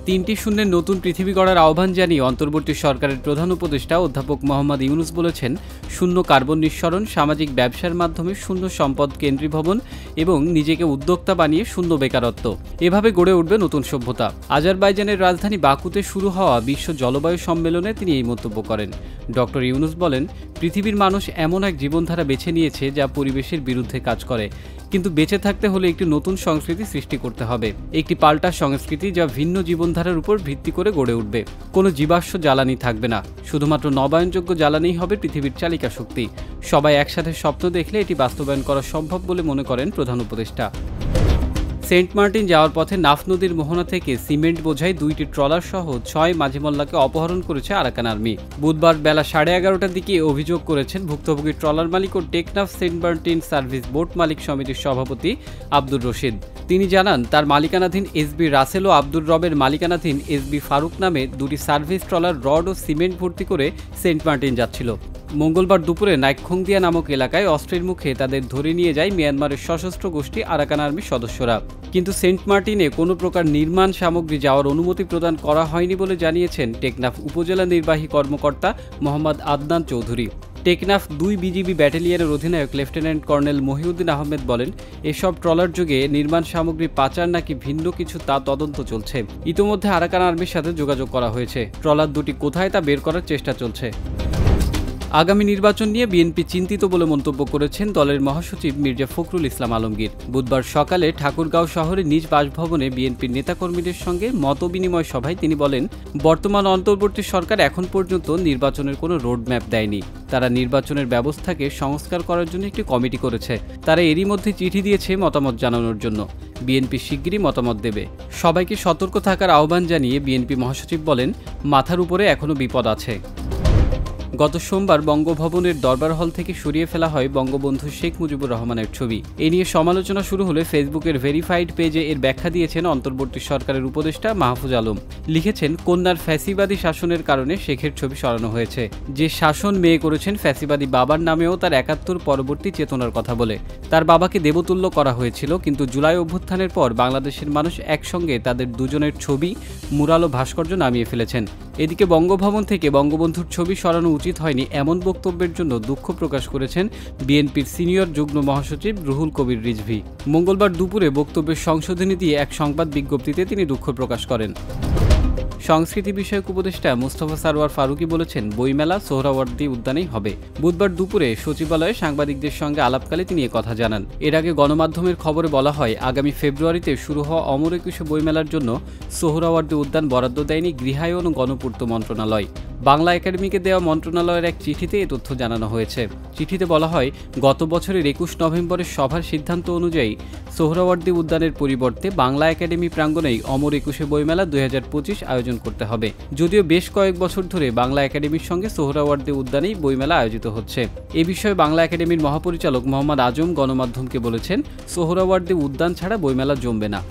তিনটি শূন্যের নতুন পৃথিবী গড়ার আহ্বান জানিয়ে অন্তর্বর্তী সরকারের প্রধান উপদেষ্টা অধ্যাপক মোহাম্মদ ইউনূস বলেছেন, শূন্য কার্বন নিঃসরণ, সামাজিক ব্যবসার মাধ্যমে শূন্য সম্পদ কেন্দ্রীভবন এবং নিজেকে উদ্যোক্তা বানিয়ে শূন্য বেকারত্ব, এভাবে গড়ে উঠবে নতুন সভ্যতা। আজারবাইজানের রাজধানী বাকুতে শুরু হওয়া বিশ্ব জলবায়ু সম্মেলনে তিনি এই মন্তব্য করেন। ডক্টর ইউনূস বলেন, পৃথিবীর মানুষ এমন এক জীবনধারা বেছে নিয়েছে যা পরিবেশের বিরুদ্ধে কাজ করে, কিন্তু বেঁচে থাকতে হলে একটি নতুন সংস্কৃতি সৃষ্টি করতে হবে, একটি পাল্টা সংস্কৃতি যা ভিন্ন জীবনধারার উপর ভিত্তি করে গড়ে উঠবে। কোনো জীবাশ্ম জ্বালানি থাকবে না, শুধুমাত্র নবায়নযোগ্য জ্বালানিই হবে পৃথিবীর চালিকা শক্তি। সবাই একসাথে স্বপ্ন দেখলে এটি বাস্তবায়ন করা সম্ভব বলে মনে করেন প্রধান উপদেষ্টা। সেন্ট মার্টিন যাওয়ার পথে নাফ নদীর মোহনা থেকে সিমেন্ট বোঝাই 2টি ট্রলার সহ 6 মাঝিমল্লাকে অপহরণ করেছে আরাকান আর্মি। বুধবার বেলা 11:30টার দিকে অভিযোগ করেছেন ভুক্তভোগী ট্রলার মালিক ও Teknaf Saint Martin service boat মালিক সমিতির সভাপতি আব্দুর রশিদ। তিনি জানান, তার মালিকানাধীন এসবি রাসেল ও আব্দুর রবের মালিকানাধীন এসবি ফারুক নামে 2টি সার্ভিস ট্রলার রড ও সিমেন্ট ভর্তি করে সেন্ট মার্টিন যাচ্ছিল। মঙ্গলবার দুপুরে নাইকখংদিয়া নামক এলাকায় অস্ত্রের মুখে তাদের ধরে নিয়ে যায় মিয়ানমারের সশস্ত্র গোষ্ঠী আরাকান আর্মির সদস্যরা। কিন্তু সেন্ট মার্টিনে কোনো প্রকার নির্মাণ সামগ্রী যাওয়ার অনুমতি প্রদান করা হয়নি বলে জানিয়েছেন টেকনাফ উপজেলা নির্বাহী কর্মকর্তা মোহাম্মদ আদনান চৌধুরী। টেকনাফ 2 বিজিবি ব্যাটালিয়নের অধিনায়ক লেফটেন্যান্ট কর্নেল মহিউদ্দিন আহমেদ বলেন, এসব ট্রলার যোগে নির্মাণ সামগ্রী পাচার নাকি ভিন্ন কিছু তা তদন্ত চলছে। ইতোমধ্যে আরাকান আর্মির সাথে যোগাযোগ করা হয়েছে। ট্রলার দুটি কোথায় তা বের করার চেষ্টা চলছে। আগামী নির্বাচন নিয়ে বিএনপি চিন্তিত বলে মন্তব্য করেছেন দলের মহাসচিব মির্জা ফখরুল ইসলাম আলমগীর। বুধবার সকালে ঠাকুরগাঁও শহরে নিজ বাসভবনে বিএনপির নেতাকর্মীদের সঙ্গে মতবিনিময় সভায় তিনি বলেন, বর্তমান অন্তর্বর্তী সরকার এখন পর্যন্ত নির্বাচনের কোনো রোডম্যাপ দেয়নি। তারা নির্বাচনের ব্যবস্থাকে সংস্কার করার জন্য একটি কমিটি করেছে। তারা এরই মধ্যে চিঠি দিয়েছে মতামত জানানোর জন্য। বিএনপি শিগগিরই মতামত দেবে। সবাইকে সতর্ক থাকার আহ্বান জানিয়ে বিএনপি মহাসচিব বলেন, মাথার উপরে এখনও বিপদ আছে। গত সোমবার বঙ্গভবনের দরবার হল থেকে সরিয়ে ফেলা হয় বঙ্গবন্ধু শেখ মুজিবুর রহমানের ছবি। এ নিয়ে সমালোচনা শুরু হলে ফেসবুকের ভেরিফাইড পেজে এর ব্যাখ্যা দিয়েছেন অন্তর্বর্তী সরকারের উপদেষ্টা মাহফুজ আলম। লিখেছেন, কন্যার ফ্যাসিবাদী শাসনের কারণে শেখের ছবি সরানো হয়েছে। যে শাসন মেয়ে করেছেন ফ্যাসিবাদী বাবার নামেও তার 71 পরবর্তী চেতনার কথা বলে। তার বাবাকে দেবতুল্য করা হয়েছিল, কিন্তু জুলাই অভ্যুত্থানের পর বাংলাদেশের মানুষ একসঙ্গে তাদের দুজনের ছবি, মুরাল ও ভাস্কর্য নামিয়ে ফেলেছেন। এদিকে বঙ্গভবন থেকে বঙ্গবন্ধুর ছবি সরানো উচিত হয়নি এমন বক্তব্যের জন্য দুঃখ প্রকাশ করেছেন বিএনপির সিনিয়র যুগ্ম মহাসচিব রুহুল কবির রিজভী। মঙ্গলবার দুপুরে বক্তব্যের সংশোধনী দিয়ে এক সংবাদ বিজ্ঞপ্তিতে তিনি দুঃখ প্রকাশ করেন। সংস্কৃতি বিষয়ক উপদেষ্টা মুস্তফা সারোয়ার ফারুকী বলেছেন, বইমেলা সোহরাওয়ার্দী উদ্যানেই হবে। বুধবার দুপুরে সচিবালয়ে সাংবাদিকদের সঙ্গে আলাপকালে তিনি কথা জানান। এর আগে গণমাধ্যমের খবরে বলা হয়, আগামী ফেব্রুয়ারিতে শুরু হওয়া অমর একুশে বইমেলার জন্য সোহরাওয়ার্দী উদ্যান বরাদ্দ দেয়নি গৃহায়ন ও গণপূর্ত মন্ত্রণালয়। বাংলা একাডেমিকে দেওয়া মন্ত্রণালয়ের এক চিঠিতে এ তথ্য জানানো হয়েছে। চিঠিতে বলা হয়, গত বছরের 21 নভেম্বরের সভার সিদ্ধান্ত অনুযায়ী সোহরাওয়ার্দী উদ্যানের পরিবর্তে বাংলা একাডেমি প্রাঙ্গণেই অমর একুশে বইমেলা 2025 আয়োজন করতে হবে। যদিও বেশ কয়েক বছর ধরে বাংলা একাডেমির সঙ্গে সোহরাওয়ার্দী উদ্যানেই বইমেলা আয়োজিত হচ্ছে। এ বিষয়ে বাংলা একাডেমির মহাপরিচালক মোহাম্মদ আজম গণমাধ্যমকে বলেছেন, সোহরাওয়ার্দী উদ্যান ছাড়া বইমেলা জমবে না।